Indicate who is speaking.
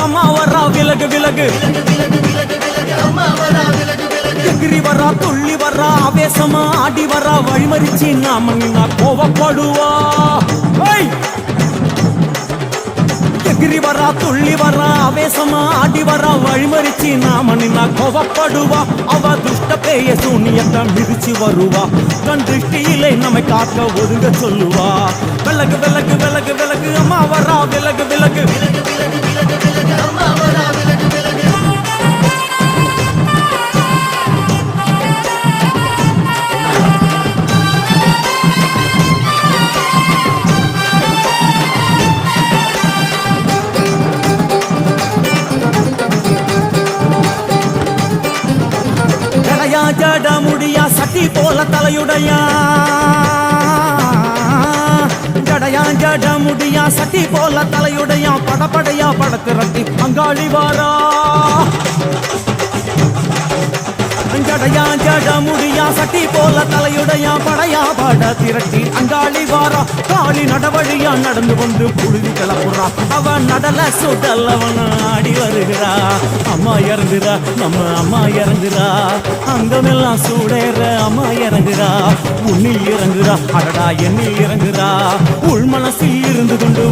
Speaker 1: அம்மா வரா விலகு விலகு எகிரி வரா துள்ளி வரா ஆவேசமா ஆடி வரா வழிமறிச்சு நாம நின்னா கோவப்படுவா எகிரி வரா துள்ளி வரா ஆவேசமா ஆடி வரா வழிமறிச்சு நாம நின்னா கோவப்படுவா அவ துஷ்ட பேய சூனியத்தை மிதிச்சு வருவா கண் திருஷ்டியிலே நம்மை காக்க ஒதுங்க சொல்லுவா விலகு விலகு விலகு விலகு அம்மா வரா விலகு விலகு அம்மா வரா விலகு விலகு ஜட முடியா சட்டி போல தலையுடையா ஜடையா ஜட முடியா சட்டி போல தலையுடையா படப்படையா படத்திரட்டி அங்காளி வாரா ஜடையா ஜட முடியா சட்டி போல தலையுடையா படையா பட திரட்டி அங்காளி வாரா காளி நடவழியா நடந்து வந்து புழுதி கிளப்புறா அவன் நடல சுடல் அவன் ஆடி வருகிறா அம்மா இறங்குறா நம்ம அம்மா இறங்குறா அங்கமெல்லாம் சூடேற அம்மா இறங்குறா உன்னில் இறங்குறா அடடா எண்ணில் இறங்குறா உள் மனசில் இருந்து கொண்டு